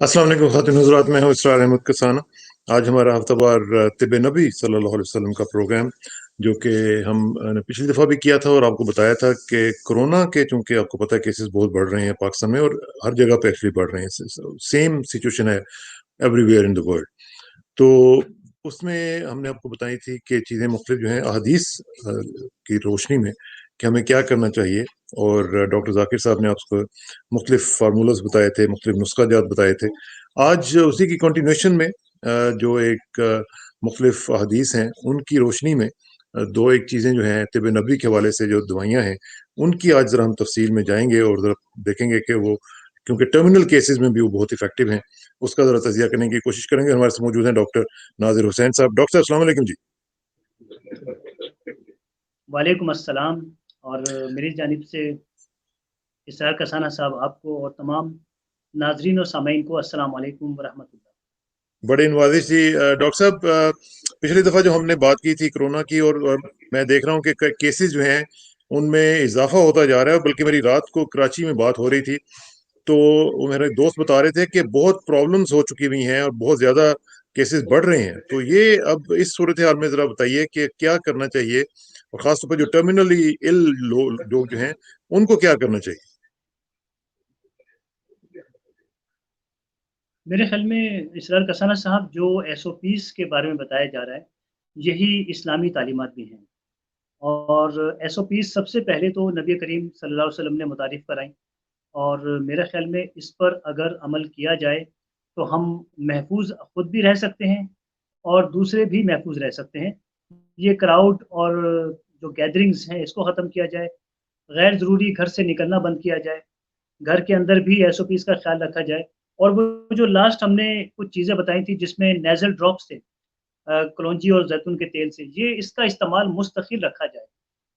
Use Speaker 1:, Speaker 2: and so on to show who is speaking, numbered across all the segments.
Speaker 1: अस्सलाम वालेकुम ख़ातिन हज़रात, मैं हूँ इसरार अहमद कसाना। आज हमारा हफ्तावार तिब नबी सल्लल्लाहु अलैहि वसल्लम का प्रोग्राम, जो कि हम पिछली दफ़ा भी किया था और आपको बताया था कि कोरोना के, चूँकि आपको पता है केसेस बहुत बढ़ रहे हैं पाकिस्तान में और हर जगह पे एक्चुअली बढ़ रहे हैं। सेम सिचुएशन है एवरीवेयर इन द वर्ल्ड। तो उसमें हमने आपको बताई थी कि चीज़ें मुख्तलिफ जो हैं अहादीस की रोशनी में कि हमें क्या करना चाहिए। और डॉक्टर जाकिर साहब ने आपको मुख्तलिफ फार्मूलाज बताए थे, मुख्तलिफ नुस्खा बताए थे। आज उसी की कंटिन्यूएशन में जो एक मुख्तलिफ अहादीस हैं उनकी रोशनी में दो एक चीज़ें जो हैं तिब नबी के हवाले से जो दवाइयाँ हैं उनकी आज ज़रा हम तफसील में जाएंगे और ज़रा देखेंगे कि वो, क्योंकि टर्मिनल केसेस में भी वो बहुत इफेक्टिव हैं, उसका ज़रा तजिया करने की कोशिश करेंगे। हमारे साथ मौजूद हैं डॉक्टर नाजिर हुसैन साहब। डॉक्टर साहब अस्सलाम वालेकुम जी।
Speaker 2: वालेकुम अस्सलाम। और मेरी जानिब से इसरार कसाना साहब आपको और तमाम नाजरीन और सामीन को अस्सलाम वालेकुम व रहमतुल्लाह।
Speaker 1: बड़े नवाजिश जी। डॉक्टर साहब, पिछली दफ़ा जो हमने बात की थी कोरोना की, और मैं देख रहा हूँ कि केसेस जो हैं उनमें इजाफा होता जा रहा है। बल्कि मेरी रात को कराची में बात हो रही थी, तो वो मेरे दोस्त बता रहे थे कि बहुत प्रॉब्लम्स हो चुकी हुई हैं और बहुत ज़्यादा केसेस बढ़ रहे हैं। तो ये अब इस सूरत हाल में ज़रा बताइए कि क्या करना चाहिए, और ख़ासतौर पर जो टर्मिनली इल लोग जो हैं उनको क्या करना चाहिए।
Speaker 2: मेरे ख्याल में इसरार कसाना साहब जो एसओपीज़ के बारे में बताया जा रहा है, यही इस्लामी तालीमात भी हैं। और एसओपीज़ सबसे पहले तो नबी करीम सल्लल्लाहु अलैहि वसल्लम ने मुतारिफ़ कराई, और मेरे ख्याल में इस पर अगर अमल किया जाए तो हम महफूज खुद भी रह सकते हैं और दूसरे भी महफूज रह सकते हैं। ये क्राउड और जो गैदरिंग्स हैं इसको ख़त्म किया जाए, गैर ज़रूरी घर से निकलना बंद किया जाए, घर के अंदर भी एसओपीज़ का ख्याल रखा जाए। और वो जो लास्ट हमने कुछ चीज़ें बताई थी जिसमें नेज़ल ड्रॉप्स थे, कलौंजी और ज़ैतून के तेल से, ये इसका इस्तेमाल मुस्तकिल रखा जाए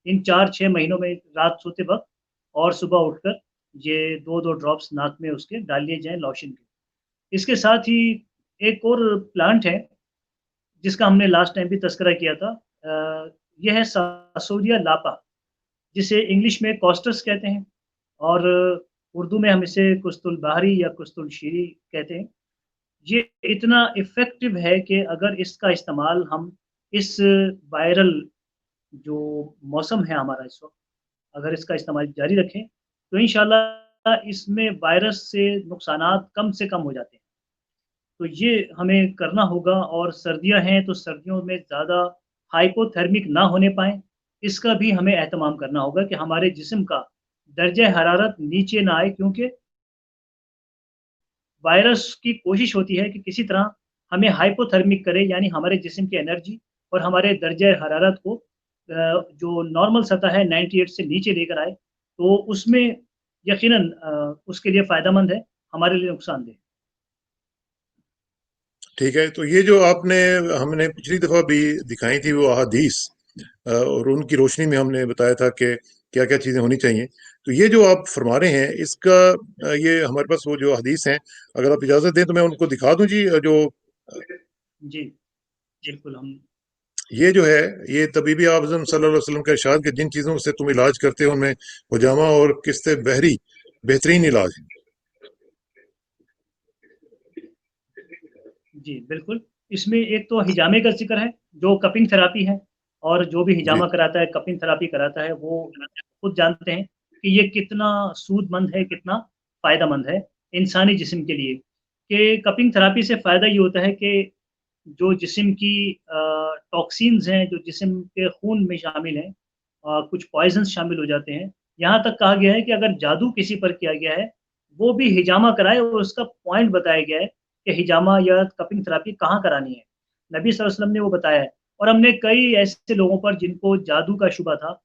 Speaker 2: इन 4-6 महीनों में, रात सोते वक़्त और सुबह उठकर ये 2-2 ड्रॉप्स नाक में उसके डाल लिए जाएँ लोशन के। इसके साथ ही एक और प्लांट है जिसका हमने लास्ट टाइम भी तज़किरा किया था। ये है सासोरिया लापा, जिसे इंग्लिश में कॉस्टस कहते हैं और उर्दू में हम इसे कुस्तुल बहरी या कुस्तुल शीरी कहते हैं। ये इतना इफ़ेक्टिव है कि अगर इसका इस्तेमाल हम इस वायरल जो मौसम है हमारा इस वक़्त, अगर इसका इस्तेमाल जारी रखें, तो इंशाअल्लाह इसमें वायरस से नुकसानात कम से कम हो जाते हैं। तो ये हमें करना होगा। और सर्दियाँ हैं, तो सर्दियों में ज़्यादा हाइपोथर्मिक ना होने पाएँ, इसका भी हमें एहतमाम करना होगा कि हमारे जिस्म का दर्जे हरारत नीचे ना आए, क्योंकि वायरस की कोशिश होती है कि किसी तरह हमें हाइपोथर्मिक करे, यानी हमारे जिस्म की एनर्जी और हमारे दर्जे हरारत को जो नॉर्मल सतह है 98 से नीचे लेकर आए, तो उसमें यकीनन उसके लिए फ़ायदेमंद है, हमारे लिए नुकसानदेह।
Speaker 1: ठीक है, तो ये जो आपने हमने पिछली दफ़ा भी दिखाई थी वो अहादीस, और उनकी रोशनी में हमने बताया था कि क्या-क्या चीज़ें होनी चाहिए। तो ये जो आप फरमा रहे हैं इसका, ये हमारे पास वो जो हदीस हैं, अगर आप इजाज़त दें तो मैं उनको दिखा दूँ जी। जो
Speaker 2: जी, बिल्कुल हम
Speaker 1: ये जो है, ये तबीबी आज़म सल्लल्लाहु अलैहि वसल्लम का इरशाद कि जिन चीज़ों से तुम इलाज करते हो उनमें हुजामा और किस्ते बहरी बेहतरीन इलाज है।
Speaker 2: जी, बिल्कुल। इसमें एक तो हिजामे का ज़िक्र है, जो कपिंग थेरेपी है, और जो भी
Speaker 1: जी।
Speaker 2: हिजामा कराता है, कपिंग थेरेपी कराता है, वो खुद जानते हैं कि ये कितना सूदमंद है, कितना फ़ायदेमंद है इंसानी जिस्म के लिए। कि कपिंग थेरेपी से फ़ायदा ये होता है कि जो जिस्म की टॉक्सिन्स हैं, जो जिस्म के खून में शामिल हैं, कुछ पॉइज़न्स शामिल हो जाते हैं। यहाँ तक कहा गया है कि अगर जादू किसी पर किया गया है, वो भी हिजामा कराए, और उसका पॉइंट बताया गया है कि हिजामा या कपिंग थेरेपी कहाँ करानी है। नबी सल्लल्लाहु अलैहि वसल्लम ने वो बताया है। और हमने कई ऐसे लोगों पर जिनको जादू का शुबा था,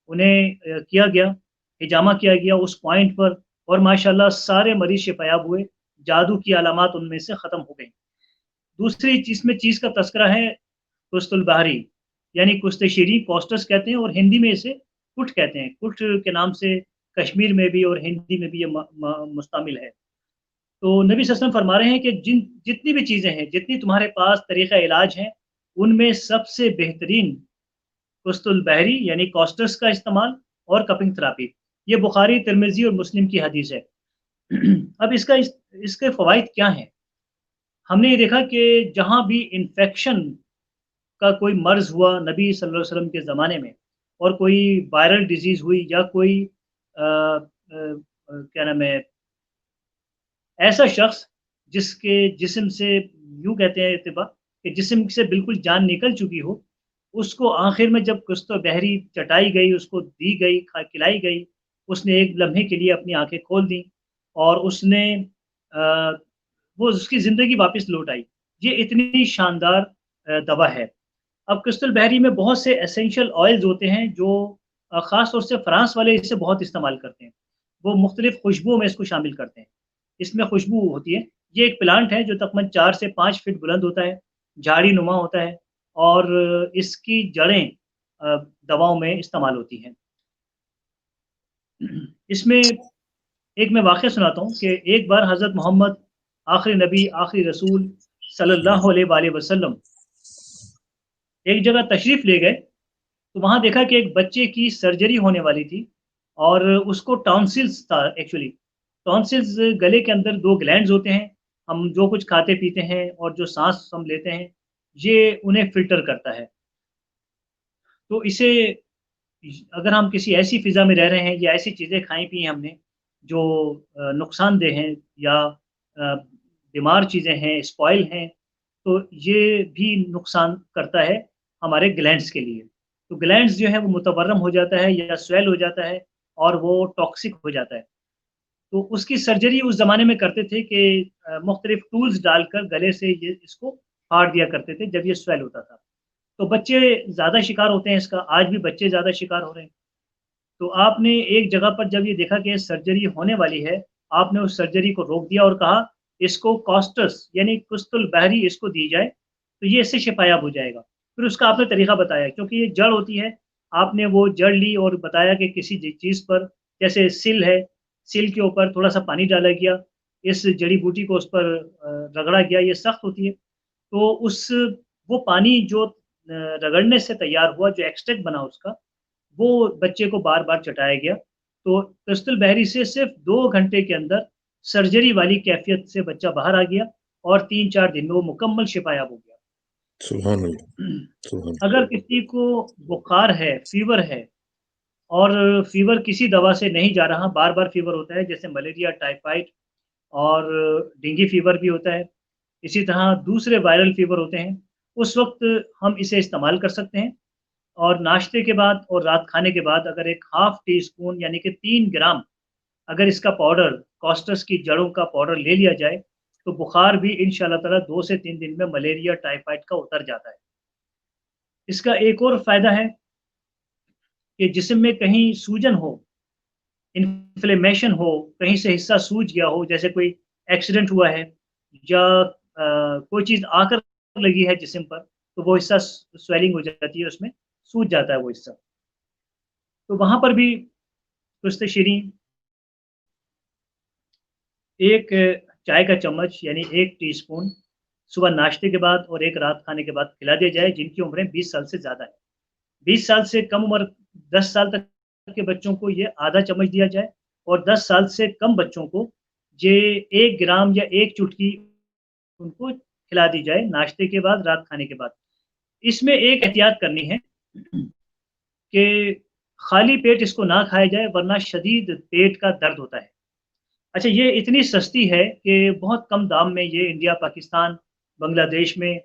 Speaker 2: उन्हें किया गया, हिजामा किया गया उस पॉइंट पर, और माशाअल्लाह सारे मरीज़ शिफ़ायाब हुए, जादू की अलामात उनमें से ख़त्म हो गईं। दूसरी चीज़ का तज़किरा है कुस्तुल बहरी, यानी कुश्ते शीरी, कॉस्टस कहते हैं, और हिंदी में इसे कुट कहते हैं। कुट के नाम से कश्मीर में भी और हिंदी में भी ये म म मुश्तमिल है। तो नबी सल्लल्लाहु अलैहि वसल्लम फरमा रहे हैं कि जितनी भी चीज़ें हैं, जितनी तुम्हारे पास तरीक़ा इलाज हैं, उनमें सबसे बेहतरीन कुस्तुल बहरी यानी कॉस्टस का इस्तेमाल और कपिंग थेरेपी। ये बुखारी, तिरमिज़ी और मुस्लिम की हदीस है। अब इसका इसके फ़वाइद क्या हैं? हमने ये देखा कि जहाँ भी इन्फेक्शन का कोई मर्ज़ हुआ नबी सल्लल्लाहु अलैहि वसल्लम के ज़माने में और कोई वायरल डिज़ीज़ हुई या कोई क्या नाम है, ऐसा शख़्स जिसके जिस्म से यूँ कहते हैं इत्तिबा कि जिस्म से बिल्कुल जान निकल चुकी हो, उसको आखिर में जब कुश्तो बहरी चटाई गई, उसको दी गई, खिलाई गई, उसने एक लम्हे के लिए अपनी आँखें खोल दी और उसने अ, वो उसकी ज़िंदगी वापस लौट आई। ये इतनी शानदार दवा है। अब क्रिस्टल बेरी में बहुत से एसेंशियल ऑयल्स होते हैं जो ख़ास तौर से फ्रांस वाले इसे बहुत इस्तेमाल करते हैं। वो मुख्तलिफ़ खुशबुओं में इसको शामिल करते हैं। इसमें खुशबू होती है। ये एक प्लांट है जो तकरीबन 4 से 5 फीट बुलंद होता है, झाड़ी नुमा होता है और इसकी जड़ें अ, दवाओं में इस्तेमाल होती हैं। इसमें एक मैं वाक़या सुनाता हूँ कि एक बार हज़रत मोहम्मद आखिरी नबी, आखिरी रसूल सल्लल्लाहु अलैहि वसल्लम एक जगह तशरीफ़ ले गए, तो वहाँ देखा कि एक बच्चे की सर्जरी होने वाली थी और उसको टॉन्सिल्स था एक्चुअली। टॉन्सिल्स गले के अंदर 2 ग्लैंड्स होते हैं, हम जो कुछ खाते-पीते हैं और जो साँस हम लेते हैं, ये उन्हें फ़िल्टर करता है। तो इसे अगर हम किसी ऐसी फ़िज़ा में रह रहे हैं या ऐसी चीज़ें खाई-पी हैं हमने, जो नुकसानदेह हैं या बीमार चीज़ें हैं, स्पॉइल हैं, तो ये भी नुकसान करता है हमारे ग्लैंड्स के लिए। तो ग्लैंड्स जो है वो मुतवर्रम हो जाता है या स्वेल हो जाता है और वो टॉक्सिक हो जाता है। तो उसकी सर्जरी उस ज़माने में करते थे कि मुख्तलिफ़ टूल्स डालकर गले से ये इसको फाड़ दिया करते थे जब ये स्वेल होता था। तो बच्चे ज़्यादा शिकार होते हैं इसका, आज भी बच्चे ज़्यादा शिकार हो रहे हैं। तो आपने एक जगह पर जब ये देखा कि सर्जरी होने वाली है, आपने उस सर्जरी को रोक दिया और कहा इसको कॉस्टस यानी कुस्तुल बहरी इसको दी जाए, तो ये इससे शिफ़ायाब हो जाएगा। फिर उसका आपने तरीक़ा बताया क्योंकि ये जड़ होती है, आपने वो जड़ ली और बताया कि किसी चीज़ पर जैसे सिल है, सिल के ऊपर थोड़ा-सा पानी डाला गया, इस जड़ी-बूटी को उस पर रगड़ा गया, ये सख्त होती है। तो वो पानी जो रगड़ने से तैयार हुआ, जो एक्सट्रैक्ट बना उसका, वो बच्चे को बार-बार चटाया गया। तो क्रिस्टल बहरी से सिर्फ़ 2 घंटे के अंदर सर्जरी वाली कैफ़ियत से बच्चा बाहर आ गया और 3-4 दिन में वो मुकम्मल शिफ़ायाब हो गया।
Speaker 1: सुभान अल्लाह, सुभान
Speaker 2: अगर किसी को बुखार है, फ़ीवर है और फ़ीवर किसी दवा से नहीं जा रहा, बार-बार फ़ीवर होता है जैसे मलेरिया, टाइफ़ाइड और डेंगू फ़ीवर भी होता है। इसी तरह दूसरे वायरल फ़ीवर होते हैं, उस वक़्त हम इसे इस्तेमाल कर सकते हैं और नाश्ते के बाद और रात खाने के बाद अगर एक हाफ़ टी स्पून यानी कि 3 ग्राम अगर इसका पाउडर, कॉस्टस की जड़ों का पाउडर ले लिया जाए, तो बुखार भी इंशाअल्लाह ताला 2 से 3 दिन में मलेरिया, टाइफ़ाइड का उतर जाता है। इसका एक और फ़ायदा है कि जिस्म में कहीं सूजन हो, इन्फ्लेमेशन हो, कहीं से हिस्सा सूज गया हो, जैसे कोई एक्सीडेंट हुआ है या कोई चीज़ आकर लगी है जिस्म पर, तो वो हिस्सा स्वेलिंग हो जाती है उसमें, सूज जाता है वो हिस्सा। तो वहाँ पर भी कुश्त शीरीं 1 चाय का चम्मच यानी 1 टीस्पून सुबह नाश्ते के बाद और 1 रात खाने के बाद खिला दिया जाए जिनकी उम्रें 20 साल से ज़्यादा है। 20 साल से कम उम्र 10 साल तक के बच्चों को ये आधा चम्मच दिया जाए और 10 साल से कम बच्चों को ये 1 ग्राम या 1 चुटकी उनको खिला दी जाए नाश्ते के बाद, रात खाने के बाद। इसमें एक एहतियात करनी है कि खाली पेट इसको ना खाया जाए वरना शदीद पेट का दर्द होता है। अच्छा ये इतनी सस्ती है कि बहुत कम दाम में ये इंडिया, पाकिस्तान, बांग्लादेश में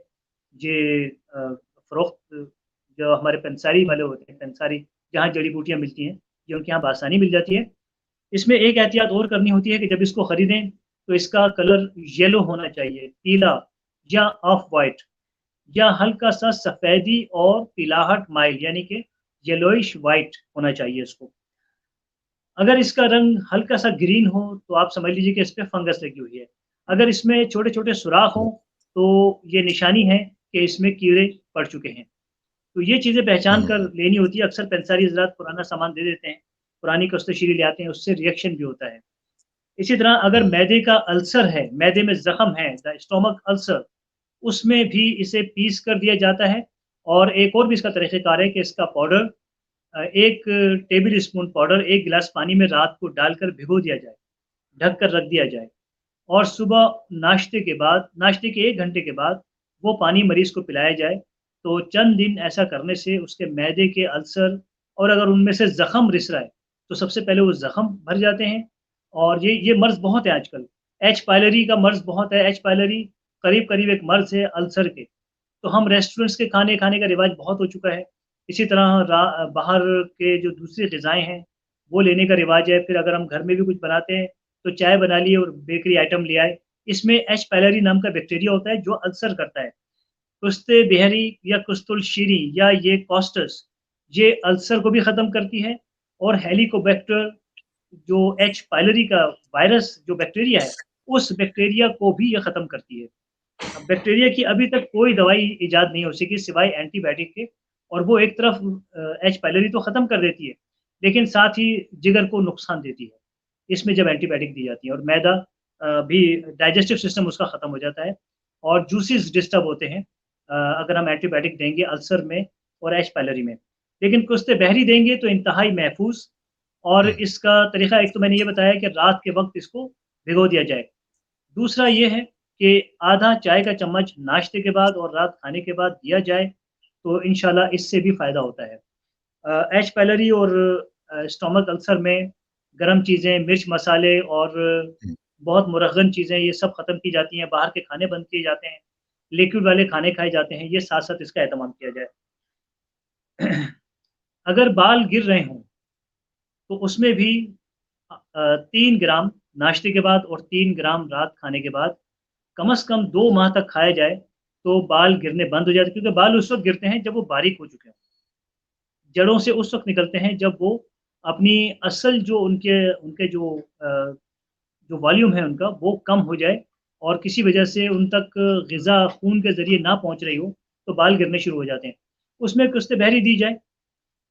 Speaker 2: ये फ़रोख्त जो हमारे पंसारी वाले होते हैं, पंसारी जहाँ जड़ी-बूटियाँ मिलती हैं, ये उनके यहाँ बआसानी मिल जाती है। इसमें एक एहतियात और करनी होती है कि जब इसको खरीदें, तो इसका कलर येलो होना चाहिए, पीला या ऑफ व्हाइट या हल्का-सा सफ़ेदी और पीलाहट माइल यानी कि येलोइश व्हाइट होना चाहिए इसको। अगर इसका रंग हल्का-सा ग्रीन हो, तो आप समझ लीजिए कि इस पे फंगस लगी हुई है। अगर इसमें छोटे-छोटे सुराख हों, तो ये निशानी है कि इसमें कीड़े पड़ चुके हैं। तो ये चीज़ें पहचान कर
Speaker 1: अल्लाह।
Speaker 2: लेनी होती है। अक्सर पेंसारी हज़रात पुराना सामान दे देते हैं, पुरानी कस्तूरी ले आते हैं, उससे रिएक्शन भी होता है। इसी तरह अगर मैदे का अल्सर है, मैदे में ज़ख्म है, द स्टोमक अल्सर, उसमें भी इसे पीस कर दिया जाता है और एक और भी इसका तरीक़ेकार है कि इसका पाउडर 1 टेबल स्पून पाउडर 1 गिलास पानी में रात को डालकर भिगो दिया जाए, ढक कर रख दिया जाए और सुबह नाश्ते के 1 घंटे के बाद वो पानी मरीज़ को पिलाया जाए, तो चंद दिन ऐसा करने से उसके मैदे के अल्सर और अगर उनमें से ज़ख्म रिस रहा है, तो सबसे पहले वो ज़ख्म भर जाते हैं और ये मर्ज़ बहुत है आजकल। एच पायलरी का मर्ज़ बहुत है, एच पायलरी करीब-करीब एक मर्ज़ है अल्सर के। तो हम रेस्टोरेंट्स के खाने खाने का रिवाज बहुत हो चुका है। इसी तरह बाहर के जो दूसरी ग़िज़ाएँ हैं, वो लेने का रिवाज है। फिर अगर हम घर में भी कुछ बनाते हैं, तो चाय बना ली और बेकरी आइटम ले आए। इसमें एच पायलरी नाम का बैक्टीरिया होता है जो अल्सर करता है। कुश्ते बेहरी या कुस्तुलशीरी या ये कॉस्टस, ये अल्सर को भी ख़त्म करती है और हेलिकोबैक्टर जो एच पायलरी का वायरस जो बैक्टीरिया है, उस बैक्टीरिया को भी ये ख़त्म करती है। अब बैक्टीरिया की अभी तक कोई दवाई इजाद नहीं हो सकी सिवाय एंटीबायोटिक के और वो एक तरफ एच पायलरी तो ख़त्म कर देती है, लेकिन साथ ही जिगर को नुकसान देती है, इसमें जब एंटीबायोटिक दी जाती है और मैदा भी डाइजेस्टिव सिस्टम उसका ख़त्म हो जाता है और जूसेस डिस्टर्ब होते हैं अगर हम एंटीबायोटिक देंगे अल्सर में और एच पायलरी में। लेकिन कुश्ते बहरी देंगे तो इंतहाई महफूज़ और
Speaker 1: हुँ,
Speaker 2: इसका तरीका एक तो मैंने ये बताया कि रात के वक़्त इसको भिगो दिया जाए। दूसरा ये है कि आधा चाय का चम्मच नाश्ते के बाद और रात खाने के बाद दिया जाए, तो इंशाल्लाह इससे भी फ़ायदा होता है। एच पायलरी और स्टोमक अल्सर में गरम चीज़ें, मिर्च मसाले और
Speaker 1: हुँ।
Speaker 2: बहुत मुरग़्ग़न चीज़ें ये सब ख़त्म की जाती हैं, बाहर के खाने बंद किए जाते हैं, लिक्विड वाले खाने खाए जाते हैं, ये साथ-साथ इसका एहतमाम किया जाए। अगर बाल गिर रहे हों, तो उसमें भी 3 ग्राम नाश्ते के बाद और 3 ग्राम रात खाने के बाद कम से कम 2 माह तक खाया जाए, तो बाल गिरने बंद हो जाते हैं क्योंकि बाल उस वक़्त गिरते हैं जब वो बारीक हो चुके हों। जड़ों से उस वक़्त निकलते हैं जब वो अपनी असल जो उनके उनके जो वॉल्यूम है उनका वो कम हो जाए और किसी वजह से उन तक ग़िज़ा खून के ज़रिए ना पहुँच रही हो, तो बाल गिरने शुरू हो जाते हैं। उसमें कुश्ते बहरी दी जाए,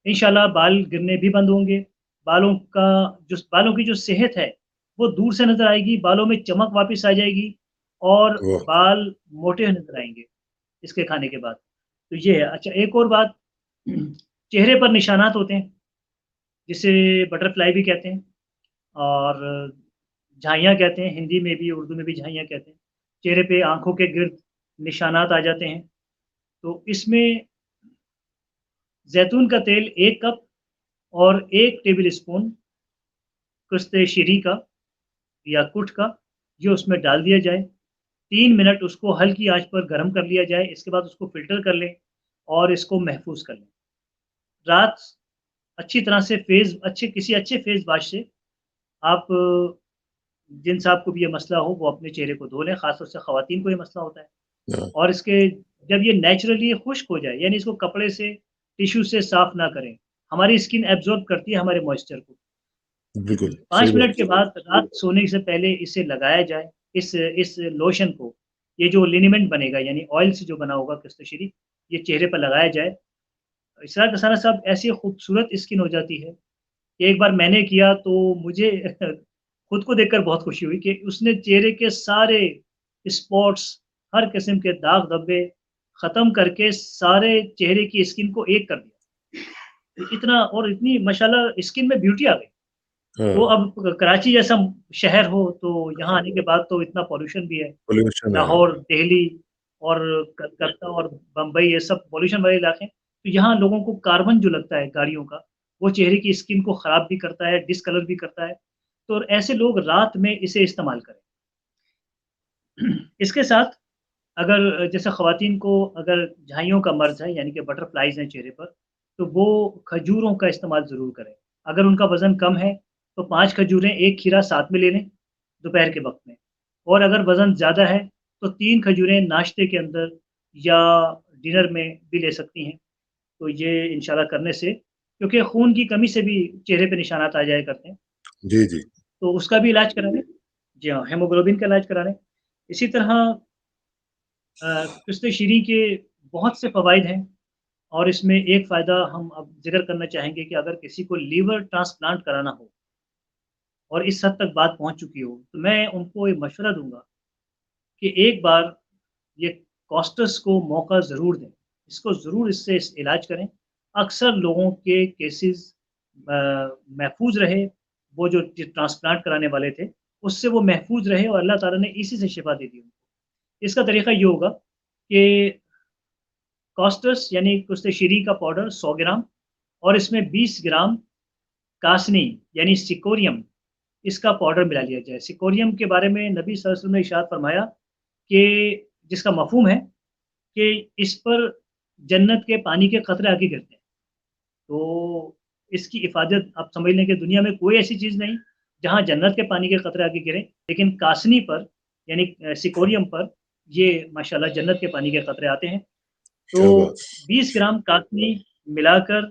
Speaker 2: इंशाल्लाह बाल गिरने भी बंद होंगे। बालों की जो सेहत है, वो दूर से नज़र आएगी, बालों में चमक वापस आ जाएगी और
Speaker 1: वाह!
Speaker 2: बाल मोटे नज़र आएँगे, इसके खाने के बाद। तो ये है। अच्छा एक और बात, चेहरे पर निशानात होते हैं, जिसे बटरफ्लाई भी कहते हैं और झाइयाँ कहते हैं, हिंदी में भी, उर्दू में भी झाइयाँ कहते हैं। चेहरे पे आँखों के गिर्द निशानात आ जाते हैं, तो इसमें ज़ैतून का तेल 1 कप और 1 टेबल स्पून कुश्ते शीरी का या कुट का, ये उसमें डाल दिया जाए। 3 मिनट उसको हल्की आँच पर गरम कर लिया जाए, इसके बाद उसको फ़िल्टर कर लें और इसको महफ़ूज़ कर लें। रात अच्छी तरह से किसी अच्छे फ़ेस वाश से आप जिन साहब को भी ये मसला हो, वो अपने चेहरे को धो लें, ख़ास तौर से ख़वातीन को ये मसला होता है।
Speaker 1: हाँ,
Speaker 2: और इसके जब ये नेचुरली खुश्क हो जाए, यानी इसको कपड़े से, टिश्यू से साफ़ ना करें, हमारी स्किन एब्ज़ॉर्ब करती है हमारे मॉइस्चर को।
Speaker 1: बिल्कुल, सही
Speaker 2: 5 मिनट
Speaker 1: बात
Speaker 2: के
Speaker 1: है।
Speaker 2: बाद रात सोने से पहले इसे लगाया जाए, इस लोशन को, ये जो लिनीमेंट बनेगा यानी ऑयल से जो बना होगा कस्टोशीरी, ये चेहरे पर लगाया जाए। इसरार दसाना साहब ऐसी खूबसूरत स्किन हो जाती है, कि एक बार मैंने किया तो मुझे खुद को देखकर बहुत खुशी हुई कि उसने चेहरे के सारे स्पॉट्स, हर किस्म के दाग-धब्बे ख़त्म करके सारे चेहरे की स्किन को एक कर दिया। इतना और इतनी माशाल्लाह स्किन में ब्यूटी आ गई। तो
Speaker 1: हाँ,
Speaker 2: अब कराची जैसा शहर हो, तो यहाँ आने के बाद तो इतना पॉल्यूशन भी है।
Speaker 1: पॉल्यूशन है।
Speaker 2: लाहौर, दिल्ली और कलकत्ता और बम्बई ये सब पॉल्यूशन वाले इलाके हैं। तो यहाँ लोगों को कार्बन जो लगता है गाड़ियों का, वो चेहरे की स्किन को ख़राब भी करता है, डिसकलर भी करता है। तो ऐसे लोग रात में इसे इस्तेमाल करें। इसके साथ अगर जैसे ख़वातीन को अगर झाइयों का मर्ज़ है यानी कि बटरफ्लाइज़ हैं चेहरे पर, तो वो खजूरों का इस्तेमाल ज़रूर करें। अगर उनका वज़न कम है, तो 5 खजूरें, 1 खीरा साथ में ले लें, दोपहर के वक़्त में। और अगर वज़न ज़्यादा है, तो 3 खजूरें नाश्ते के अंदर या डिनर में भी ले सकती हैं। तो ये इंशाल्लाह करने से क्योंकि खून की कमी से भी चेहरे पे निशानात आ जाया करते हैं,
Speaker 1: जी, जी।
Speaker 2: तो उसका भी इलाज करा लें। जी हाँ, हीमोग्लोबिन का इलाज करा लें। इसी तरह पिस्ते शीरी के बहुत से फ़वाइद हैं और इसमें एक फ़ायदा हम अब ज़िक्र करना चाहेंगे कि अगर किसी को लीवर ट्रांसप्लांट कराना हो और इस हद तक बात पहुँच चुकी हो, तो मैं उनको ये मशवरा दूँगा कि एक बार ये कॉस्टस को मौका ज़रूर दें। इसको ज़रूर इससे इलाज करें। अक्सर लोगों के केसेज़ महफ़ूज़ रहे, वो जो ट्रांसप्लांट कराने वाले थे। उससे वो महफूज रहे और अल्लाह ताला ने इसी से शिफा दे दी उनको। इसका तरीका ये होगा कि कॉस्टस यानी कुस्तेशीरी का पाउडर 100 ग्राम और इसमें 20 ग्राम कासनी यानी सिकोरियम इसका पाउडर मिला लिया जाए। सिकोरियम के बारे में नबी सल्लल्लाहु अलैहि वसल्लम ने इरशाद फरमाया कि जिसका मफ़हूम है कि इस पर जन्नत के पानी के कतरे आके गिरते हैं। तो इसकी इफ़ादत आप समझ लें कि दुनिया में कोई ऐसी चीज़ नहीं जहाँ जन्नत के पानी के कतरे आके गिरें, लेकिन कासनी पर यानी सिकोरियम पर ये माशाल्लाह जन्नत के पानी के कतरे आते हैं। तो
Speaker 1: क्या बात!
Speaker 2: 20 ग्राम कासनी मिलाकर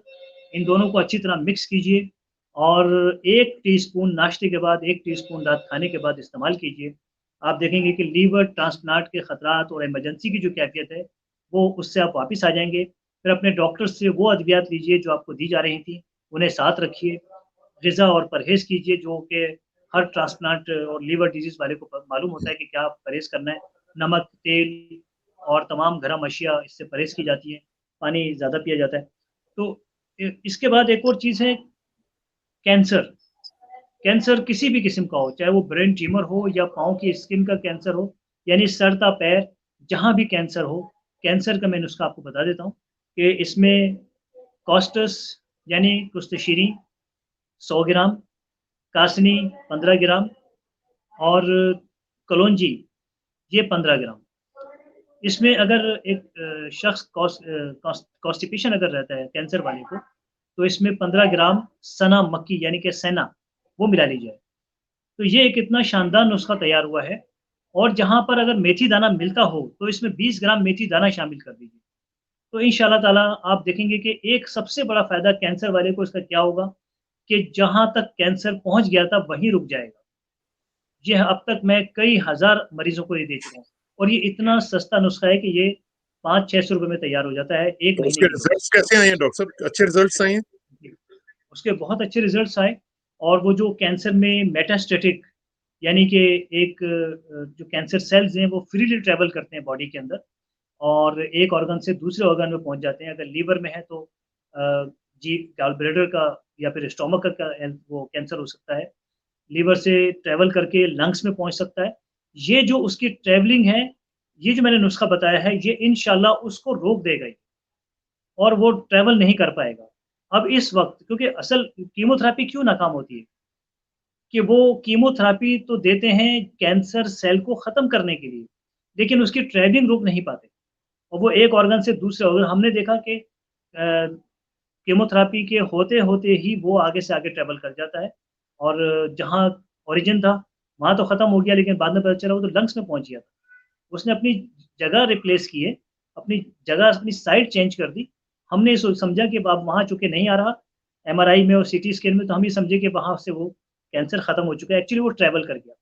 Speaker 2: इन दोनों को अच्छी तरह मिक्स कीजिए और 1 टीस्पून नाश्ते के बाद, 1 टीस्पून रात खाने के बाद इस्तेमाल कीजिए। आप देखेंगे कि लीवर ट्रांसप्लांट के खतरात और इमरजेंसी की जो कैफ़ियत है, वो उससे आप वापस आ जाएँगे। फिर अपने डॉक्टर से वो अद्वियात लीजिए जो आपको दी जा रही थी, उन्हें साथ रखिए। ग़िज़ा और परहेज़ कीजिए जो कि हर ट्रांसप्लांट और लीवर डिज़ीज़ वाले को मालूम होता है कि क्या परहेज़ करना है। नमक, तेल और तमाम गरम अशिया इससे परहेज़ की जाती है, पानी ज़्यादा पिया जाता है। तो इसके बाद एक और चीज़ है कैंसर। कैंसर किसी भी किस्म का हो, चाहे वो ब्रेन ट्यूमर हो या पाँव की स्किन का कैंसर हो, यानी सर का पैर, जहाँ भी कैंसर हो, कैंसर का मैं नुस्ख़ा आपको बता देता हूँ कि इसमें कॉस्टस यानी कुस्तेशीरी 100 ग्राम, कासनी 15 ग्राम और कलौंजी ये 15 ग्राम। इसमें अगर एक शख़्स कॉन्स्टिपेशन अगर रहता है कैंसर वाले को, तो इसमें 15 ग्राम सना मक्की यानी कि सेना, वो मिला ली जाए। तो ये एक इतना शानदार नुस्ख़ा तैयार हुआ है और जहाँ पर अगर मेथी दाना मिलता हो, तो इसमें 20 ग्राम मेथी दाना शामिल कर दीजिए। तो इंशाअल्लाह ताला आप देखेंगे कि एक सबसे बड़ा फ़ायदा कैंसर वाले को इसका क्या होगा कि जहाँ तक कैंसर पहुँच गया था, वहीं रुक जाएगा। ये अब तक मैं कई हज़ार मरीज़ों को ये दे चुका हूँ और ये इतना सस्ता नुस्ख़ा है कि ये 500-600 रुपए में तैयार हो जाता है 1
Speaker 1: तो
Speaker 2: महीने
Speaker 1: उसके
Speaker 2: के लिए।
Speaker 1: रिज़ल्ट्स कैसे आए हैं डॉक्टर साहब? अच्छे रिज़ल्ट्स आए हैं?
Speaker 2: जी, उसके बहुत अच्छे रिज़ल्ट्स आए और वो जो कैंसर में मेटास्टैटिक यानी कि एक जो कैंसर सेल्स हैं वो फ्रीली ट्रैवल करते हैं बॉडी के अंदर और एक ऑर्गन से दूसरे ऑर्गन में पहुँच जाते हैं। अगर लीवर में है तो जी गॉल ब्लैडर का या फिर स्टोमक का वो कैंसर हो सकता है। लीवर से ट्रैवल करके लंग्स में पहुँच सकता है। ये जो उसकी ट्रैवलिंग है, ये जो मैंने नुस्ख़ा बताया है, ये इंशाअल्लाह उसको रोक देगा ही और वो ट्रैवल नहीं कर पाएगा। अब इस वक़्त क्योंकि असल कीमोथेरेपी क्यों नाकाम होती है? कि वो कीमोथेरेपी तो देते हैं कैंसर सेल को ख़त्म करने के लिए, लेकिन उसकी ट्रैवलिंग रोक नहीं पाते और वो एक ऑर्गन से दूसरे ऑर्गन हमने देखा कि कीमोथेरेपी के होते-होते ही वो आगे से आगे ट्रैवल कर जाता है और जहाँ ओरिजिन था, वहाँ तो ख़त्म हो गया लेकिन बाद में पता चला वो तो लंग्स में पहुँच गया था। उसने अपनी जगह रिप्लेस की है, अपनी जगह अपनी साइड चेंज कर दी। हमने समझा कि अब वहाँ चूँकि नहीं आ रहा, एमआरआई में और सीटी स्कैन में तो हम ये समझे कि वहाँ से वो कैंसर खत्म हो चुका है, एक्चुअली वो ट्रैवल कर गया।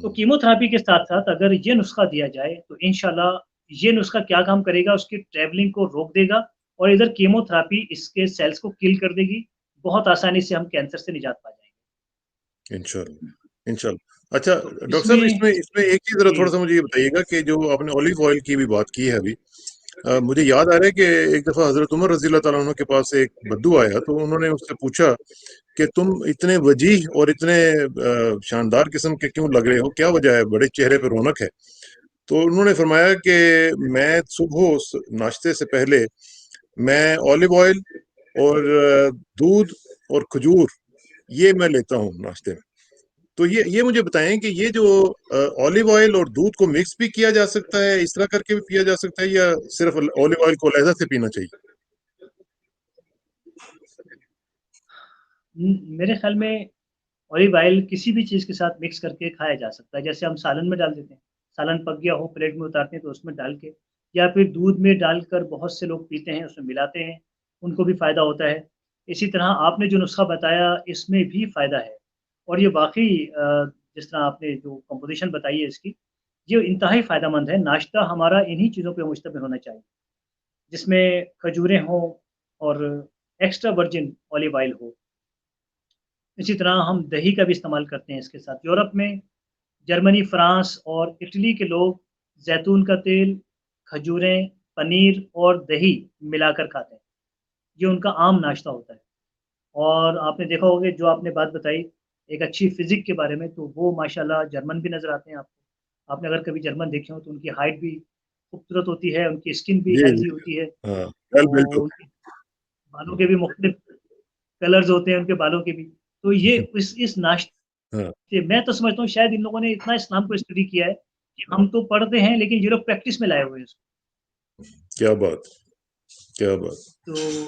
Speaker 2: तो
Speaker 1: हुँ।
Speaker 2: कीमोथेरेपी के साथ-साथ अगर ये नुस्ख़ा दिया जाए, तो इंशाअल्लाह ये नुस्ख़ा क्या काम करेगा, उसकी ट्रैवलिंग को रोक देगा और इधर कीमोथेरेपी इसके सेल्स को किल कर देगी। बहुत आसानी से हम कैंसर से निजात पा जाएँगे।
Speaker 1: इंशाअल्लाह, इंशाअल्लाह। अच्छा
Speaker 2: तो
Speaker 1: डॉक्टर साहब
Speaker 2: इसमें
Speaker 1: इसमें इसमें एक चीज़ ज़रा
Speaker 2: जी,
Speaker 1: थोड़ा-सा मुझे ये बताइएगा कि जो आपने ऑलिव ऑयल की भी बात की है अभी मुझे याद आ रहा है कि एक दफ़ा हज़रत उमर रज़ी अल्लाह तआला अन्हु के पास एक बद्दू आया, तो उन्होंने उससे पूछा कि तुम इतने वजीह और इतने शानदार किस्म के क्यों लग रहे हो? क्या वजह है? बड़े चेहरे पे रौनक है। तो उन्होंने फरमाया कि मैं सुबह नाश्ते से पहले मैं ऑलिव ऑयल और दूध और खजूर ये मैं लेता हूँ नाश्ते में। तो ये मुझे बताएँ कि ये जो ऑलिव ऑयल और दूध को मिक्स भी किया जा सकता है, इस तरह करके भी पिया जा सकता है या सिर्फ़ ऑलिव ऑयल को अलहदा से पीना चाहिए?
Speaker 2: मेरे ख़्याल में ऑलिव ऑयल किसी भी चीज़ के साथ मिक्स करके खाया जा सकता है। जैसे हम सालन में डाल देते हैं, सालन पक गया हो, प्लेट में उतारते हैं तो उसमें डाल के या फिर दूध में डालकर बहुत से लोग पीते हैं, उसमें मिलाते हैं, उनको भी फ़ायदा होता है। इसी तरह आपने जो नुस्ख़ा बताया, इसमें भी फ़ायदा है और ये वाक़ई जिस तरह आपने जो कंपोज़िशन बताई है इसकी, ये इंतहाई फ़ायदेमंद है। नाश्ता हमारा इन्हीं चीज़ों पे मुश्तमिल होना चाहिए, जिसमें खजूरें हों और एक्स्ट्रा वर्जिन ऑलिव ऑयल हो। इसी तरह हम दही का भी इस्तेमाल करते हैं इसके साथ। यूरोप में जर्मनी, फ्रांस और इटली के लोग ज़ैतून का तेल, खजूरें, पनीर और दही मिलाकर खाते हैं। ये उनका आम नाश्ता होता है। और आपने देखा होगा कि जो आपने बात बताई एक अच्छी फ़िज़िक के बारे में, तो वो माशाल्लाह जर्मन भी नज़र आते हैं आपको। आपने अगर कभी जर्मन देखे हों, तो उनकी हाइट भी खूबसूरत होती है, उनकी स्किन भी
Speaker 1: जी,
Speaker 2: हेल्दी
Speaker 1: जी।
Speaker 2: होती है
Speaker 1: हाँ, वेल बिल्ट
Speaker 2: और उनके बालों के भी मुख्तलिफ कलर्स होते हैं उनके बालों के भी। तो ये इस नाश्ते
Speaker 1: हाँ,
Speaker 2: मैं तो समझता हूँ शायद इन लोगों ने इतना इस्लाम को स्टडी किया है कि हम तो पढ़ते हैं, लेकिन ये लोग प्रैक्टिस में लाए हुए हैं इसको।
Speaker 1: क्या बात! क्या बात!
Speaker 2: तो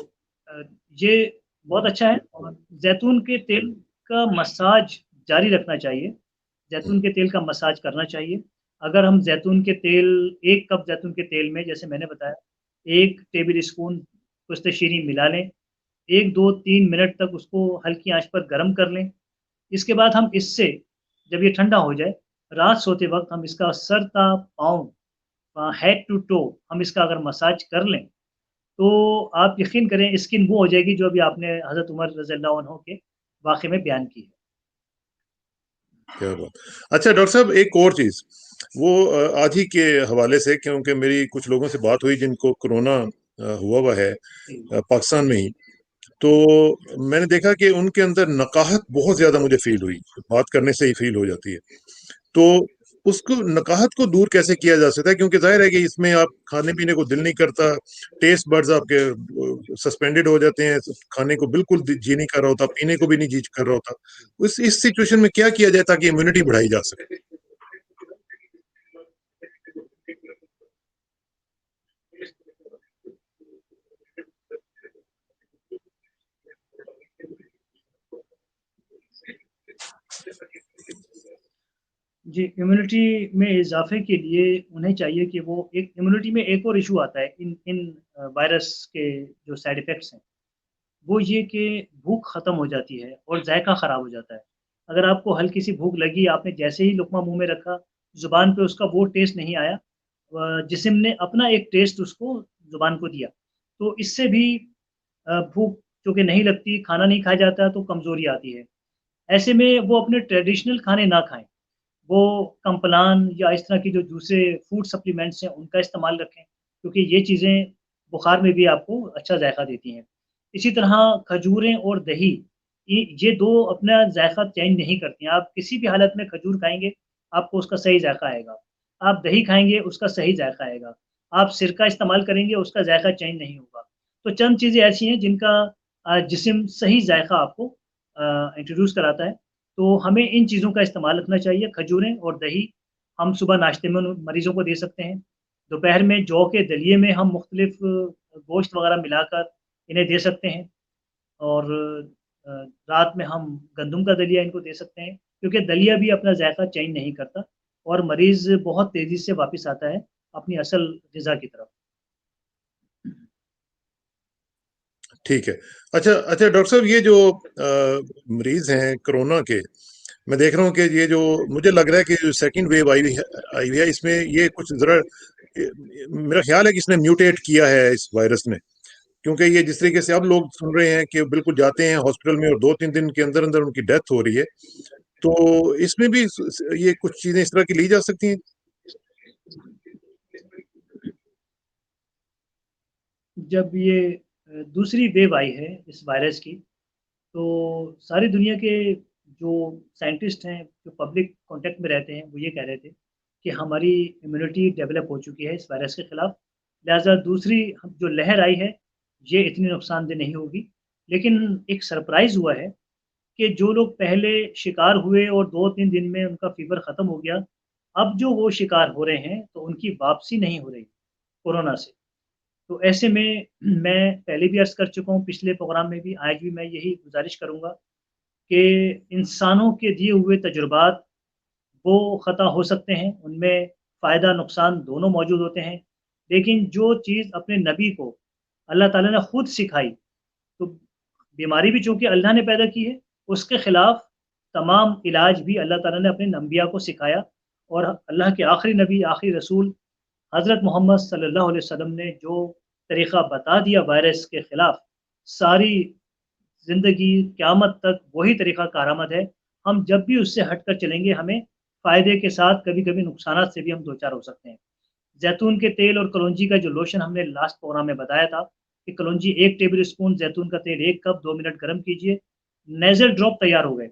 Speaker 2: अ, ये बहुत अच्छा है और ज़ैतून के तेल का मसाज जारी रखना चाहिए।
Speaker 1: हुँ,
Speaker 2: ज़ैतून के तेल का मसाज करना चाहिए। अगर हम ज़ैतून के तेल 1 कप ज़ैतून के तेल में जैसे मैंने बताया 1 टेबल स्पून कुश्त-ए-शीरी मिला लें। 1, 2, 3 मिनट तक उसको हल्की आँच पर गरम कर लें। इसके बाद हम इससे जब ये ठंडा हो जाए, रात सोते वक़्त हम इसका सर ता पाँव हेड टू टो हम इसका अगर मसाज कर लें, तो आप यकीन करें स्किन वो हो जाएगी जो अभी आपने हज़रत उमर रज़ियल्लाहु अन्हु के वाक़ये में बयान की है।
Speaker 1: क्या बात! अच्छा डॉक्टर साहब एक और चीज़, वो आज ही के हवाले से क्योंकि मेरी कुछ लोगों से बात हुई जिनको कोरोना हुआ हुआ है
Speaker 2: जी,
Speaker 1: पाकिस्तान में ही, तो मैंने देखा कि उनके अंदर नकाहत बहुत ज़्यादा मुझे फ़ील हुई, बात करने से ही फ़ील हो जाती है। तो उसको नकाहत को दूर कैसे किया जा सकता है? क्योंकि ज़ाहिर है कि इसमें आप खाने-पीने को दिल नहीं करता, टेस्ट बड्स आपके सस्पेंडेड हो जाते हैं, खाने को बिल्कुल जी नहीं कर रहा होता, पीने को भी नहीं जी कर रहा होता। इस सिचुएशन में क्या किया जाए ताकि इम्यूनिटी बढ़ाई जा सके?
Speaker 2: जी, इम्यूनिटी में इज़ाफ़े के लिए उन्हें चाहिए कि वो एक इम्यूनिटी में एक और इश्यू आता है इन इन वायरस के जो साइड इफ़ेक्ट्स हैं, वो ये कि भूख ख़त्म हो जाती है और ज़ायक़ा ख़राब हो जाता है। अगर आपको हल्की-सी भूख लगी, आपने जैसे ही लुक़मा मुँह में रखा, ज़ुबान पे उसका वो टेस्ट नहीं आया जिस्म ने अपना एक टेस्ट उसको ज़ुबान को दिया। तो इससे भी भूख चूँकि नहीं लगती, खाना नहीं खाया जाता तो कमज़ोरी आती है। ऐसे में वो अपने ट्रेडिशनल खाने ना खाएँ। वो कम्पलान या इस तरह की जो दूसरे फूड सप्लीमेंट्स हैं, उनका इस्तेमाल रखें, क्योंकि ये चीज़ें बुखार में भी आपको अच्छा ज़ायक़ा देती हैं। इसी तरह खजूरें और दही, ये 2 अपना ज़ायक़ा चेंज नहीं करती हैं। आप किसी भी हालत में खजूर खाएँगे, आपको उसका सही ज़ायक़ा आएगा। आप दही खाएँगे, उसका सही ज़ायक़ा आएगा। आप सिरका इस्तेमाल करेंगे, उसका ज़ायक़ा चेंज नहीं होगा। तो चंद चीज़ें ऐसी हैं जिनका जिस्म सही ज़ायक़ा आपको इंट्रोड्यूस कराता है। तो हमें इन चीज़ों का इस्तेमाल रखना चाहिए, खजूरें और दही हम सुबह नाश्ते में उन मरीज़ों को दे सकते हैं। दोपहर में जौ के दलिए में हम मुख्तलिफ़ गोश्त वग़ैरह मिलाकर इन्हें दे सकते हैं और अ, रात में हम गंदम का दलिया इनको दे सकते हैं, क्योंकि दलिया भी अपना ज़ायक़ा चेंज नहीं करता और मरीज़ बहुत तेज़ी से वापस आता है अपनी असल ग़िज़ा की तरफ।
Speaker 1: ठीक है। अच्छा अच्छा डॉक्टर साहब ये जो मरीज़ हैं कोरोना के, मैं देख रहा हूँ कि ये जो मुझे लग रहा है कि जो सेकंड वेव आई हुई है इसमें ये कुछ ज़रा मेरा ख़्याल है कि इसने म्यूटेट किया है इस वायरस ने। क्योंकि ये जिस तरीके से अब लोग सुन रहे हैं कि बिल्कुल जाते हैं हॉस्पिटल में और 2-3 दिन के अंदर-अंदर उनकी डेथ हो रही है। तो इसमें भी स स ये कुछ चीज़ें इस तरह की ली जा सकती हैं?
Speaker 2: जब ये दूसरी वेव आई है इस वायरस की, तो सारी दुनिया के जो साइंटिस्ट हैं, जो पब्लिक कॉन्टैक्ट में रहते हैं, वो ये कह रहे थे कि हमारी इम्यूनिटी डेवलप हो चुकी है इस वायरस के खिलाफ। लिहाज़ा दूसरी जो लहर आई है, ये इतनी नुकसानदेह नहीं होगी। लेकिन एक सरप्राइज़ हुआ है कि जो लोग पहले शिकार हुए और 2-3 दिन में उनका फ़ीवर ख़त्म हो गया, अब जो वो शिकार हो रहे हैं, तो उनकी वापसी नहीं हो रही कोरोना से। तो ऐसे में मैं पहले भी अर्ज़ कर चुका हूँ पिछले प्रोग्राम में भी, आज भी मैं यही गुज़ारिश करूँगा कि इंसानों के दिए हुए तजुर्बात वो ख़ता हो सकते हैं, उनमें फ़ायदा-नुकसान दोनों मौजूद होते हैं। लेकिन जो चीज़ अपने नबी को अल्लाह ताला ने खुद सिखाई, तो बीमारी भी चूँकि अल्लाह ने पैदा की है, उसके खिलाफ तमाम इलाज भी अल्लाह ताला ने अपने अम्बिया को सिखाया और अल्लाह के आखिरी नबी, आखिरी रसूल हज़रत मोहम्मद सल्लल्लाहु अलैहि वसल्लम ने जो तरीक़ा बता दिया वायरस के खिलाफ, सारी ज़िंदगी क़यामत तक वही तरीक़ा कारआमद है। हम जब भी उससे हटकर चलेंगे, हमें फ़ायदे के साथ कभी-कभी नुकसानात से भी हम दो-चार हो सकते हैं। ज़ैतून के तेल और कलौंजी का जो लोशन हमने लास्ट प्रोग्राम में बताया था कि कलौंजी 1 टेबल स्पून, ज़ैतून का तेल 1 कप 2 मिनट गरम कीजिए, नेज़ल ड्रॉप तैयार हो गए।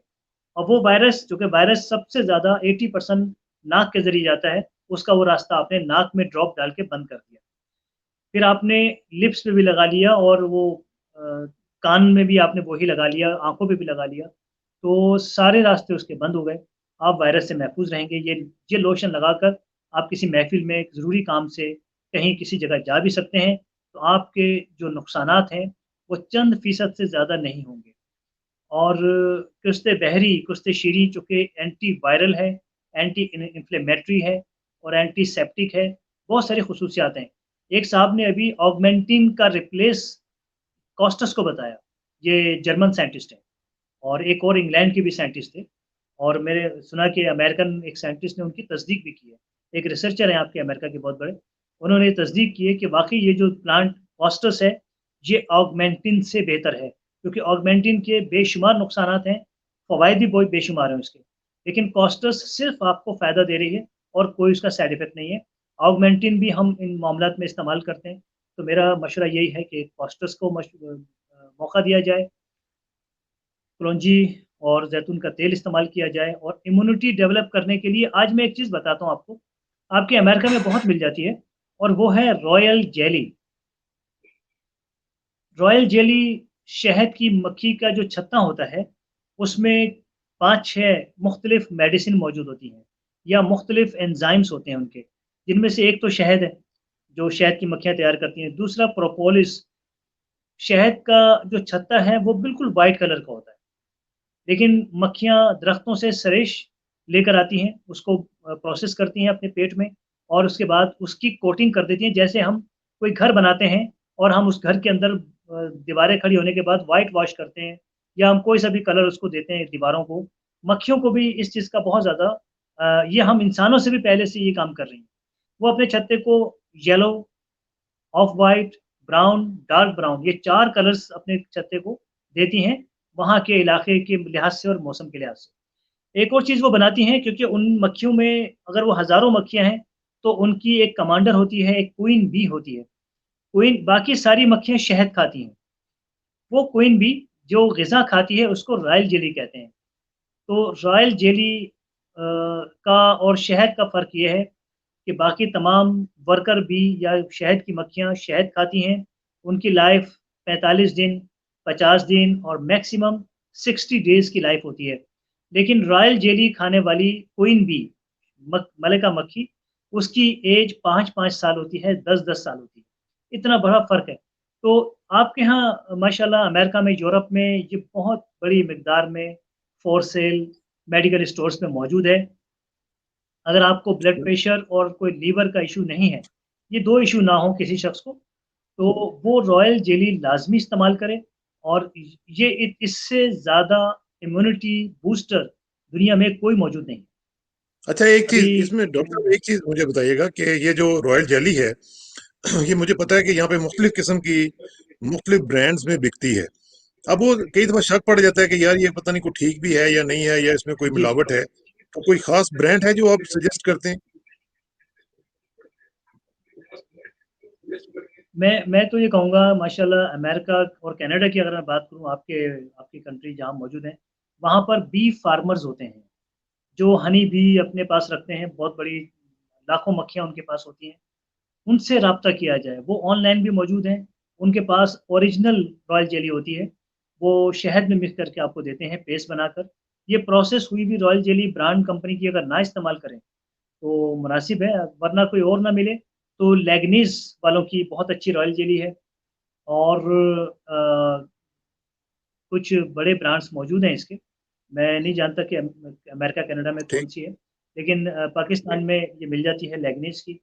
Speaker 2: और वो वायरस जो कि वायरस सबसे ज़्यादा 80% नाक के ज़रिए जाता है, उसका वो रास्ता आपने नाक में ड्रॉप डाल के बंद कर दिया। फिर आपने लिप्स पे भी लगा लिया और वो अ, कान में भी आपने वो ही लगा लिया, आँखों पे भी लगा लिया, तो सारे रास्ते उसके बंद हो गए। आप वायरस से महफूज़ रहेंगे। ये लोशन लगाकर आप किसी महफ़िल में ज़रूरी काम से कहीं किसी जगह जा भी सकते हैं, तो आपके जो नुकसानात हैं, वो चंद फ़ीसद से ज़्यादा नहीं होंगे। और कुश्ते-बहरी, कुश्ते-शीरी चूँकि एंटी वायरल है, एंटी इन्फ्लेमेटरी है और एंटीसेप्टिक है, बहुत सारी ख़ुसूसियात हैं। एक साहब ने अभी ऑगमेंटिन का रिप्लेस कॉस्टस को बताया, ये जर्मन साइंटिस्ट हैं और एक और इंग्लैंड के भी साइंटिस्ट थे और मैंने सुना कि अमेरिकन एक साइंटिस्ट ने उनकी तस्दीक भी की है। एक रिसर्चर हैं आपके अमेरिका के बहुत बड़े, उन्होंने तस्दीक की है कि वाक़ई ये जो प्लांट कॉस्टस है, ये ऑगमेंटिन से बेहतर है, क्योंकि ऑगमेंटिन के बेशुमार नुकसानात हैं, फ़वाइद भी बहुत बेशुमार हैं उसके। लेकिन कॉस्टस सिर्फ़ आपको फ़ायदा दे रही है और कोई उसका साइड इफ़ेक्ट नहीं है। ऑगमेंटिन भी हम इन मामलात में इस्तेमाल करते हैं, तो मेरा मशवरा यही है कि कॉस्टस को मौका दिया जाए, कलौंजी और ज़ैतून का तेल इस्तेमाल किया जाए और इम्यूनिटी डेवलप करने के लिए आज मैं एक चीज़ बताता हूँ आपको, आपके अमेरिका में बहुत मिल जाती है और वो है रॉयल जेली। रॉयल जेली शहद की मक्खी का जो छत्ता होता है, उसमें 5-6 मुख्तलिफ़ मेडिसिन मौजूद होती हैं या मुख्तलिफ़ एंज़ाइम्स होते हैं उनके, जिनमें से एक तो शहद है, जो शहद की मक्खियाँ तैयार करती हैं, दूसरा प्रोपोलिस, शहद का जो छत्ता है वो बिल्कुल व्हाइट कलर का होता है। लेकिन मक्खियाँ दरख्तों से सरेश लेकर आती हैं, उसको प्रोसेस करती हैं अपने पेट में और उसके बाद उसकी कोटिंग कर देती हैं। जैसे हम कोई घर बनाते हैं और हम उस घर के अंदर दीवारें खड़ी होने के बाद व्हाइट वॉश करते हैं या हम कोई सा भी कलर उसको देते हैं दीवारों को। मक्खियों को भी इस चीज़ का बहुत ज़्यादा ये हम इंसानों से भी पहले से ये काम कर रही हैं। वो अपने छत्ते को yellow, of white, brown, dark brown ये 4 कलर्स अपने छत्ते को देती हैं, वहाँ के इलाके के लिहाज़ से और मौसम के लिहाज़ से। एक और चीज़ वो बनाती हैं क्योंकि उन मक्खियों में अगर वो हज़ारों मक्खियाँ हैं, तो उनकी एक कमांडर होती है, एक क्वीन बी होती है। क्वीन बाकी सारी मक्खियाँ शहद खाती हैं। वो क्वीन बी जो ग़िज़ा खाती है उसको रॉयल जेली कहते हैं। तो रॉयल जेली का और शहद का फ़र्क ये है कि बाकी तमाम वर्कर बी या शहद की मक्खियाँ शहद खाती हैं, उनकी लाइफ़ 45 दिन, 50 दिन और मैक्सिमम 60 डेज़ की लाइफ़ होती है। लेकिन रॉयल जेली खाने वाली क्वीन बी मलाइका मक्खी, उसकी एज 5-5 साल होती है, 10-10 साल होती है। इतना बड़ा फ़र्क है। तो आपके यहाँ माशाल्लाह अमेरिका में, यूरोप में ये बहुत बड़ी मिकदार में फ़ॉर सेल मेडिकल स्टोर्स में मौजूद है। अगर आपको ब्लड प्रेशर और कोई लीवर का इश्यू नहीं है, ये 2 इश्यू ना हो किसी शख़्स को, तो वो रॉयल जेली लाज़मी इस्तेमाल करें और ये इससे ज़्यादा इम्यूनिटी बूस्टर दुनिया में कोई मौजूद नहीं है।
Speaker 1: अच्छा, एक
Speaker 2: अभी
Speaker 1: चीज़ इसमें डॉक्टर साहब, एक चीज़ मुझे बताइएगा कि ये जो रॉयल जेली है, ये मुझे पता है कि यहाँ पे मुख्तलिफ़ किस्म की मुख्तलिफ़ ब्रांड्स में बिकती है। अब वो कई दफ़ा शक पड़ जाता है कि यार ये पता नहीं कोई ठीक भी है या नहीं है या इसमें कोई
Speaker 2: जी,
Speaker 1: मिलावट है। तो कोई ख़ास ब्रांड है जो आप सजेस्ट करते हैं?
Speaker 2: मैं तो ये कहूँगा माशाल्लाह अमेरिका और कनाडा की अगर मैं बात करूँ आपकी कंट्री जहाँ मौजूद है, वहाँ पर बी फार्मर्स होते हैं, जो हनी बी अपने पास रखते हैं, बहुत बड़ी लाखों मक्खियाँ उनके पास होती हैं। उनसे राब्ता किया जाए। वो ऑनलाइन भी मौजूद हैं, उनके पास ओरिजिनल रॉयल जेली होती है, वो शहद में मिक्स करके आपको देते हैं पेस्ट बनाकर। ये प्रोसेस हुई भी रॉयल जेली ब्रांड कंपनी की अगर ना इस्तेमाल करें, तो मुनासिब है, वरना कोई और ना मिले, तो लेगनीज़ वालों की बहुत अच्छी रॉयल जेली है और अ, कुछ बड़े ब्रांड्स मौजूद हैं इसके। मैं नहीं जानता कि अमेरिका, कनाडा में
Speaker 1: ठीक,
Speaker 2: कौन-सी है, लेकिन पाकिस्तान में ये मिल जाती है लेगनीज़ की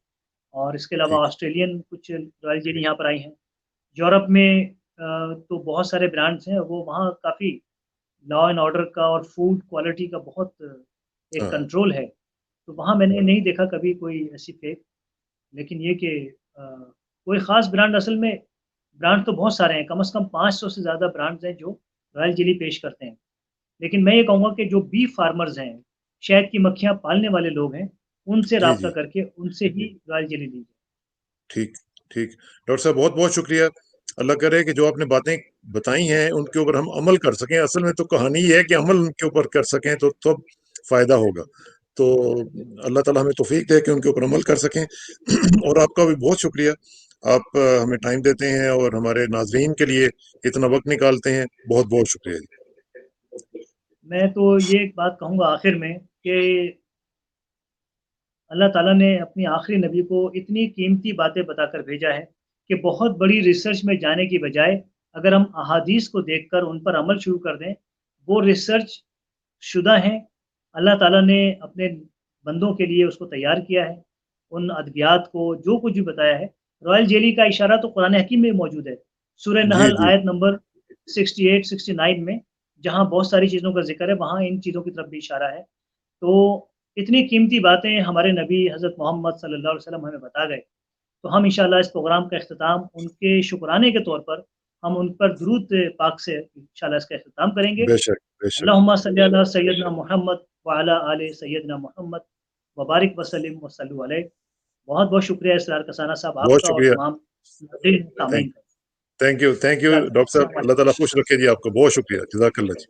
Speaker 2: और इसके अलावा
Speaker 1: ठीक।
Speaker 2: ऑस्ट्रेलियन कुछ रॉयल जेली यहाँ पर आई हैं। यूरोप में तो बहुत सारे ब्रांड्स हैं, वो वहाँ काफ़ी लॉ एंड ऑर्डर का और फूड क्वालिटी का बहुत एक
Speaker 1: हाँ,
Speaker 2: कंट्रोल है। तो वहाँ मैंने नहीं देखा कभी कोई ऐसी फेक, लेकिन ये कि कोई ख़ास ब्रांड असल में ब्रांड तो बहुत सारे हैं, कम से कम 500 से ज़्यादा ब्रांड्स हैं जो रॉयल जेली पेश करते हैं। लेकिन मैं ये कहूँगा कि जो बीफ फार्मर्स हैं, शहद की मक्खियाँ पालने वाले लोग हैं, उनसे
Speaker 1: जी,
Speaker 2: राब्ता
Speaker 1: जी।
Speaker 2: करके उनसे ही रॉयल जेली लीजिए।
Speaker 1: ठीक, ठीक। डॉक्टर साहब बहुत-बहुत शुक्रिया। अल्लाह करे कि जो आपने बातें बताई हैं उनके ऊपर हम अमल कर सकें। असल में तो कहानी ये है कि अमल उनके ऊपर कर सकें तो तब फ़ायदा होगा। तो अल्लाह ताला हमें तौफ़ीक दे कि उनके ऊपर अमल कर सकें। और आपका भी बहुत शुक्रिया। आप हमें टाइम देते हैं और हमारे नाज़रीन के लिए इतना वक़्त निकालते हैं। बहुत-बहुत शुक्रिया जी।
Speaker 2: मैं तो ये एक बात कहूँगा आखिर में कि अल्लाह ताला ने अपनी आखिरी नबी को इतनी कीमती बातें बताकर भेजा है कि बहुत बड़ी रिसर्च में जाने की बजाय अगर हम अहादीस को देखकर उन पर अमल शुरू कर दें, वो रिसर्च शुदा हैं। अल्लाह ताला ने अपने बंदों के लिए उसको तैयार किया है। उन अद्वियात को जो कुछ भी बताया है, रॉयल जेली का इशारा तो कुरान हकीम में मौजूद है। सूरह
Speaker 1: जी,
Speaker 2: नहल
Speaker 1: जी।
Speaker 2: आयत नंबर 68-69 में जहाँ बहुत सारी चीज़ों का ज़िक्र है, वहाँ इन चीज़ों की तरफ भी इशारा है। तो इतनी कीमती बातें हमारे नबी हज़रत मोहम्मद सल्लल्लाहु अलैहि वसल्लम हमें बता गए। तो हम इंशाअल्लाह इस प्रोग्राम का इख्तिताम उनके शुक्राने के तौर पर हम उन पर दुरूद पाक से इंशाअल्लाह इसका इख्तिताम करेंगे।
Speaker 1: बेशक, बेशक।
Speaker 2: अल्लाहुम्मा सल्ली अला सय्यदना मुहम्मद व अला आले सय्यदना मुहम्मद व बारिक व सल्लिम व सल्लु अलैहि। बहुत-बहुत शुक्रिया इसरार कसाना साहब
Speaker 1: बहुत
Speaker 2: आपका और
Speaker 1: शुक्रिया।
Speaker 2: तमाम नाज़रीन
Speaker 1: थैंक
Speaker 2: सामीन का।
Speaker 1: थैंक यू
Speaker 2: जज़ाकल्लाह।
Speaker 1: डॉक्टर
Speaker 2: अस्सलाम
Speaker 1: साहब। अल्लाह
Speaker 2: वालेकुम।
Speaker 1: ताला खुश रखे जी आपको। बहुत शुक्रिया। जज़ाकल्लाह जी।